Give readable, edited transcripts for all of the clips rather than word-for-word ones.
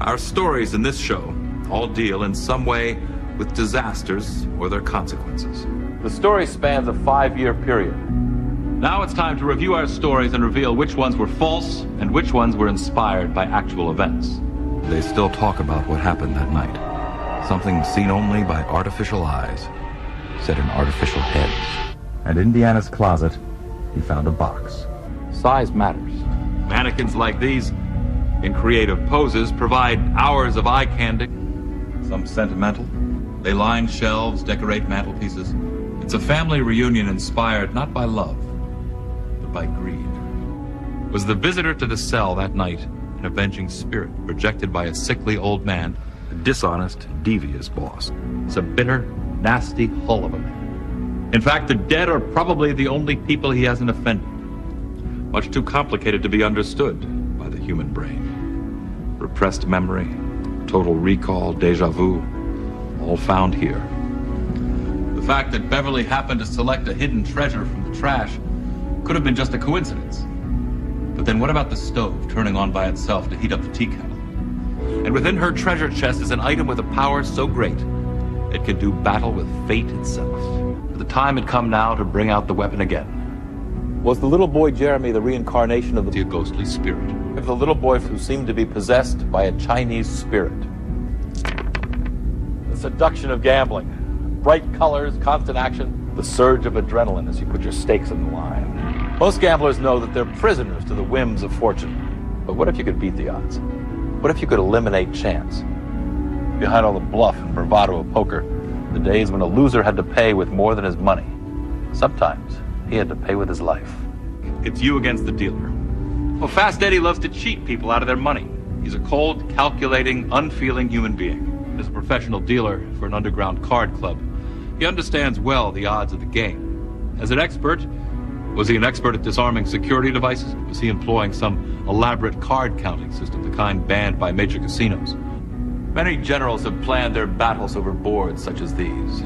Our stories in this show all deal in some way with disasters or their consequences. The story spans a 5-year period. Now it's time to review our stories and reveal which ones were false and which ones were inspired by actual events. They still talk about what happened that night. Something seen only by artificial eyes, set in artificial heads. And in Deanna's closet, he found a box. Size matters. Mannequins like these, in creative poses, provide hours of eye candy. Some sentimental. They line shelves, decorate mantelpieces. It's a family reunion inspired not by love, but by greed. Was the visitor to the cell that night an avenging spirit projected by a sickly old man, a dishonest, devious boss? It's a bitter, nasty hull of a man. In fact, the dead are probably the only people he hasn't offended. Much too complicated to be understood by the human brain. Repressed memory, total recall, deja vu, all found here. The fact that Beverly happened to select a hidden treasure from the trash could have been just a coincidence. But then what about the stove turning on by itself to heat up the tea kettle? And within her treasure chest is an item with a power so great it could do battle with fate itself. The time had come now to bring out the weapon again. Was the little boy Jeremy the reincarnation of The ghostly spirit. of the little boy who seemed to be possessed by a Chinese spirit? The seduction of gambling, bright colors, constant action, the surge of adrenaline as you put your stakes in the line. Most gamblers know that they're prisoners to the whims of fortune. But what if you could beat the odds? What if you could eliminate chance? Behind all the bluff and bravado of poker, the days when a loser had to pay with more than his money, sometimes he had to pay with his life. It's you against the dealer. Well, Fast Eddie loves to cheat people out of their money. He's a cold, calculating, unfeeling human being. As a professional dealer for an underground card club, he understands well the odds of the game. As an expert, was he an expert at disarming security devices? Was he employing some elaborate card counting system, the kind banned by major casinos? Many generals have planned their battles over boards such as these.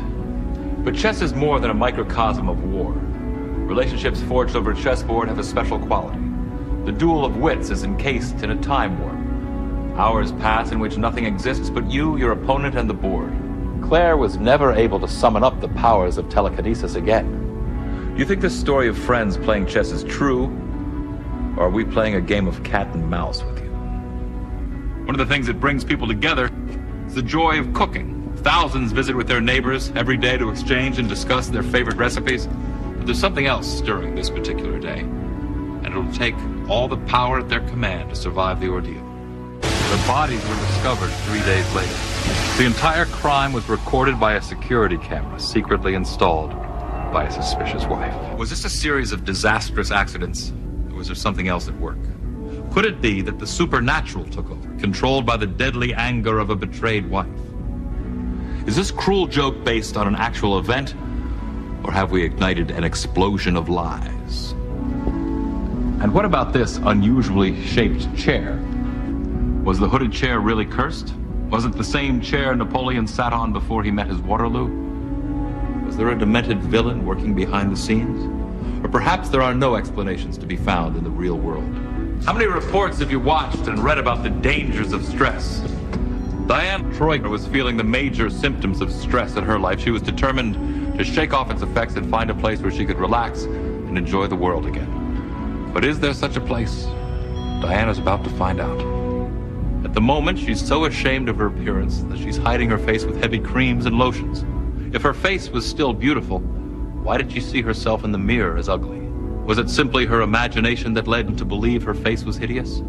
But chess is more than a microcosm of war. Relationships forged over a chessboard have a special quality. The duel of wits is encased in a time warp. Hours pass in which nothing exists but you, your opponent, and the board. Claire was never able to summon up the powers of telekinesis again. Do you think this story of friends playing chess is true, or are we playing a game of cat and mouse with you? One of the things that brings people together is the joy of cooking. Thousands visit with their neighbors every day to exchange and discuss their favorite recipes. But there's something else stirring this particular day, and it'll take all the power at their command to survive the ordeal. Their bodies were discovered 3 days later. The entire crime was recorded by a security camera secretly installed by a suspicious wife. Was this a series of disastrous accidents, or was there something else at work? Could it be that the supernatural took over, controlled by the deadly anger of a betrayed wife? Is this cruel joke based on an actual event, or have we ignited an explosion of lies? And what about this unusually shaped chair? Was the hooded chair really cursed? Was it the same chair Napoleon sat on before he met his Waterloo? Was there a demented villain working behind the scenes? Or perhaps there are no explanations to be found in the real world. How many reports have you watched and read about the dangers of stress? Diane Troika was feeling the major symptoms of stress in her life. She was determined to shake off its effects and find a place where she could relax and enjoy the world again. But is there such a place? Diana's about to find out. At the moment, she's so ashamed of her appearance that she's hiding her face with heavy creams and lotions. If her face was still beautiful, why did she see herself in the mirror as ugly? Was it simply her imagination that led her to believe her face was hideous?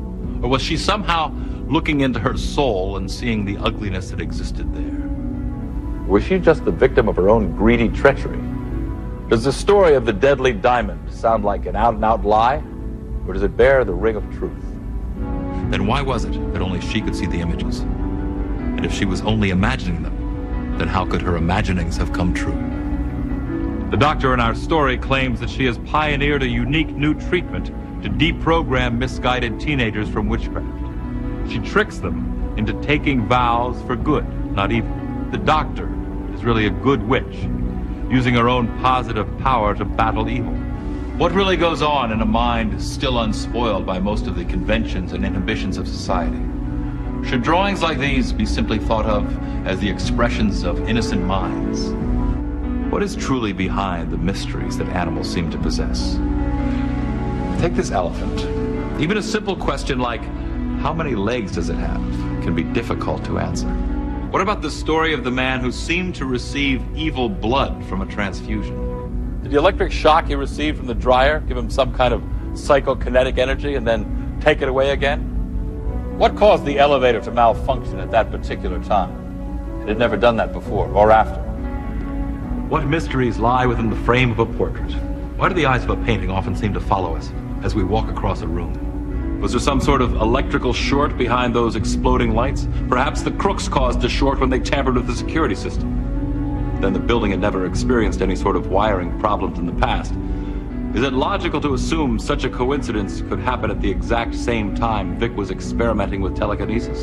Or was she somehow looking into her soul and seeing the ugliness that existed there? Was she just the victim of her own greedy treachery? Does the story of the deadly diamond sound like an out-and-out lie, or does it bear the ring of truth? Then why was it that only she could see the images? And if she was only imagining them, then how could her imaginings have come true? The doctor in our story claims that she has pioneered a unique new treatment to deprogram misguided teenagers from witchcraft. She tricks them into taking vows for good, not evil. The doctor is really a good witch, using her own positive power to battle evil. What really goes on in a mind still unspoiled by most of the conventions and inhibitions of society? Should drawings like these be simply thought of as the expressions of innocent minds? What is truly behind the mysteries that animals seem to possess? Take this elephant. Even a simple question like, how many legs does it have, can be difficult to answer. What about the story of the man who seemed to receive evil blood from a transfusion? Did the electric shock he received from the dryer give him some kind of psychokinetic energy and then take it away again? What caused the elevator to malfunction at that particular time? It had never done that before or after. What mysteries lie within the frame of a portrait? Why do the eyes of a painting often seem to follow us as we walk across a room? Was there some sort of electrical short behind those exploding lights? Perhaps the crooks caused the short when they tampered with the security system. Then the building had never experienced any sort of wiring problems in the past. Is it logical to assume such a coincidence could happen at the exact same time Vic was experimenting with telekinesis?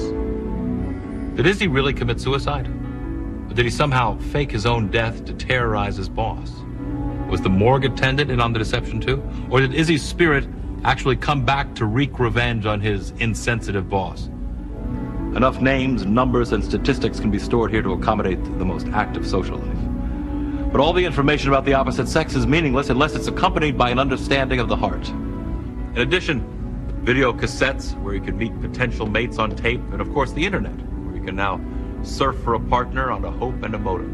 Did Izzy really commit suicide? Or did he somehow fake his own death to terrorize his boss? Was the morgue attendant in on the deception too? Or did Izzy's spirit actually come back to wreak revenge on his insensitive boss? Enough names, numbers, and statistics can be stored here to accommodate the most active social life. But all the information about the opposite sex is meaningless unless it's accompanied by an understanding of the heart. In addition, video cassettes where you can meet potential mates on tape, and of course the internet, where you can now surf for a partner on a hope and a motive.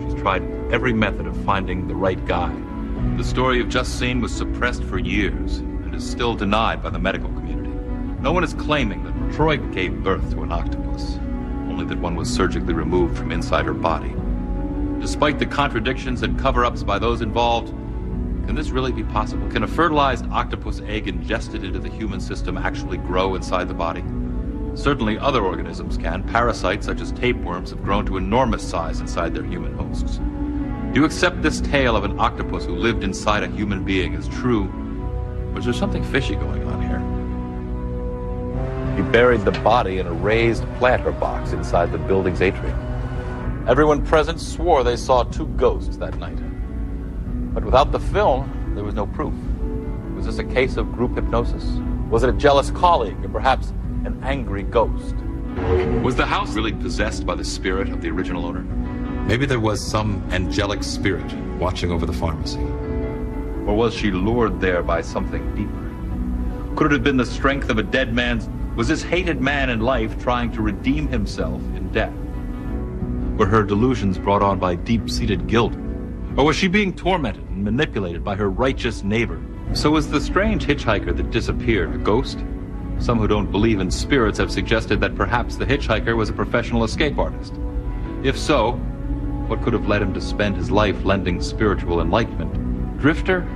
She's tried every method of finding the right guy. The story you've just seen was suppressed for years and is still denied by the medical community. No one is claiming that Troy gave birth to an octopus, only that one was surgically removed from inside her body. Despite the contradictions and cover-ups by those involved, can this really be possible? Can a fertilized octopus egg ingested into the human system actually grow inside the body? Certainly other organisms can. Parasites such as tapeworms have grown to enormous size inside their human hosts. Do you accept this tale of an octopus who lived inside a human being as true, or is there something fishy going on here? He buried the body in a raised planter box inside the building's atrium. Everyone present swore they saw two ghosts that night. But without the film, there was no proof. Was this a case of group hypnosis? Was it a jealous colleague, or perhaps an angry ghost? Was the house really possessed by the spirit of the original owner? Maybe there was some angelic spirit watching over the pharmacy. Or was she lured there by something deeper? Could it have been the strength of a dead man's... Was this hated man in life trying to redeem himself in death? Were her delusions brought on by deep-seated guilt? Or was she being tormented and manipulated by her righteous neighbor? So was the strange hitchhiker that disappeared a ghost? Some who don't believe in spirits have suggested that perhaps the hitchhiker was a professional escape artist. If so, what could have led him to spend his life lending spiritual enlightenment? Drifter,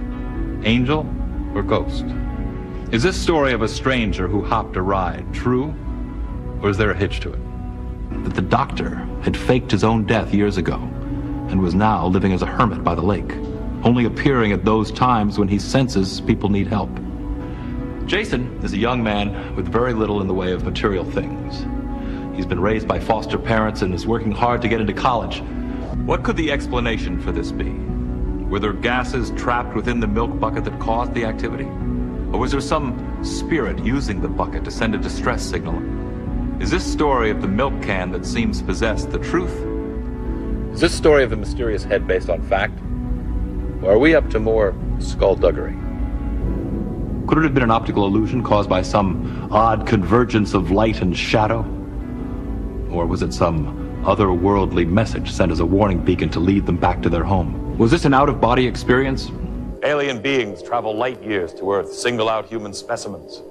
angel, or ghost? Is this story of a stranger who hopped a ride true, or is there a hitch to it? That the doctor had faked his own death years ago and was now living as a hermit by the lake, only appearing at those times when he senses people need help. Jason is a young man with very little in the way of material things. He's been raised by foster parents and is working hard to get into college. What could the explanation for this be? Were there gases trapped within the milk bucket that caused the activity? Or was there some spirit using the bucket to send a distress signal? Is this story of the milk can that seems possessed the truth? Is this story of the mysterious head based on fact? Or are we up to more skullduggery? Could it have been an optical illusion caused by some odd convergence of light and shadow? Or was it some otherworldly message sent as a warning beacon to lead them back to their home? Was this an out-of-body experience? Alien beings travel light years to Earth, single out human specimens,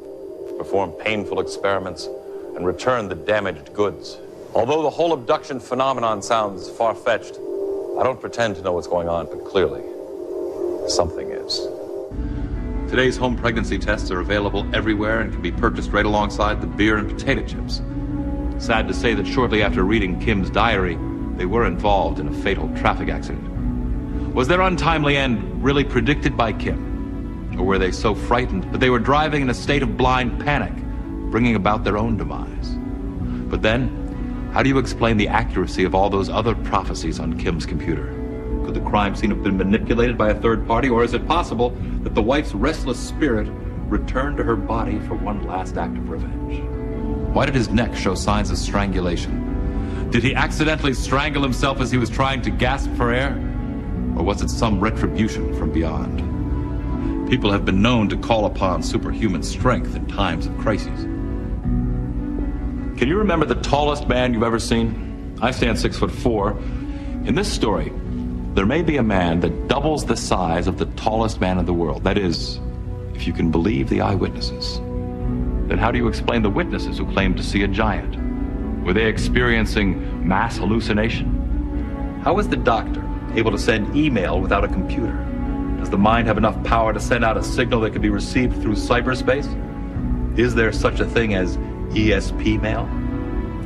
perform painful experiments, and return the damaged goods. Although the whole abduction phenomenon sounds far-fetched, I don't pretend to know what's going on, but clearly, something is. Today's home pregnancy tests are available everywhere and can be purchased right alongside the beer and potato chips. Sad to say that shortly after reading Kim's diary, they were involved in a fatal traffic accident. Was their untimely end really predicted by Kim? Or were they so frightened that they were driving in a state of blind panic, bringing about their own demise? But then, how do you explain the accuracy of all those other prophecies on Kim's computer? Could the crime scene have been manipulated by a third party, or is it possible that the wife's restless spirit returned to her body for one last act of revenge? Why did his neck show signs of strangulation? Did he accidentally strangle himself as he was trying to gasp for air? Or was it some retribution from beyond? People have been known to call upon superhuman strength in times of crises. Can you remember the tallest man you've ever seen? I stand 6'4". In this story, there may be a man that doubles the size of the tallest man in the world. That is, if you can believe the eyewitnesses. Then how do you explain the witnesses who claimed to see a giant? Were they experiencing mass hallucination? How is the doctor able to send email without a computer? Does the mind have enough power to send out a signal that can be received through cyberspace? Is there such a thing as ESP mail?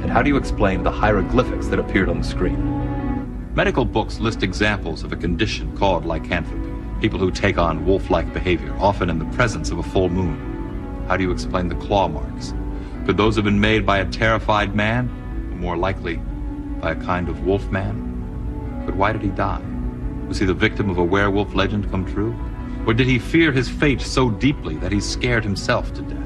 And how do you explain the hieroglyphics that appeared on the screen? Medical books list examples of a condition called lycanthropy. People who take on wolf-like behavior, often in the presence of a full moon. How do you explain the claw marks? Could those have been made by a terrified man? Or more likely, by a kind of wolf man? But why did he die? Was he the victim of a werewolf legend come true? Or did he fear his fate so deeply that he scared himself to death?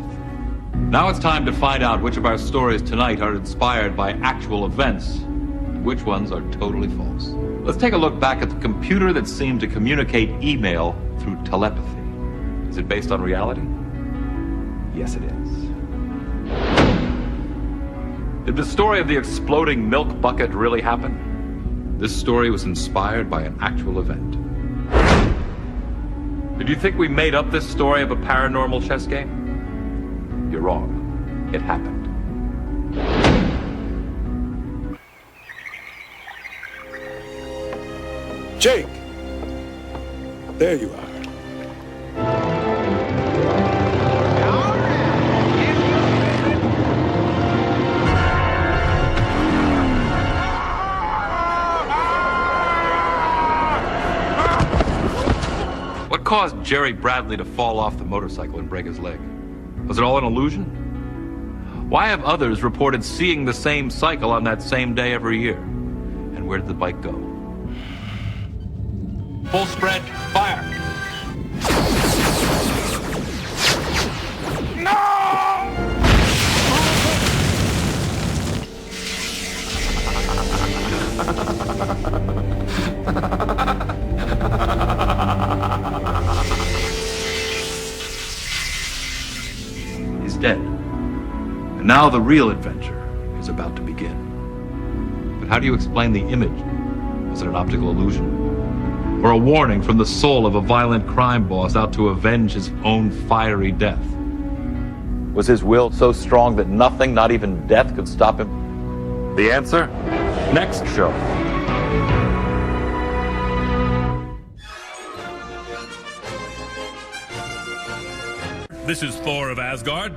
Now it's time to find out which of our stories tonight are inspired by actual events, and which ones are totally false. Let's take a look back at the computer that seemed to communicate email through telepathy. Is it based on reality? Yes, it is. Did the story of the exploding milk bucket really happen? This story was inspired by an actual event. Did you think we made up this story of a paranormal chess game? You're wrong. It happened. Jake! There you are. What caused Jerry Bradley to fall off the motorcycle and break his leg? Was it all an illusion? Why have others reported seeing the same cycle on that same day every year? And where did the bike go? Full spread, fire! He's dead. And now the real adventure is about to begin. But how do you explain the image? Was it an optical illusion? Or a warning from the soul of a violent crime boss out to avenge his own fiery death? Was his will so strong that nothing, not even death, could stop him? The answer? Next show. This is Thor of Asgard.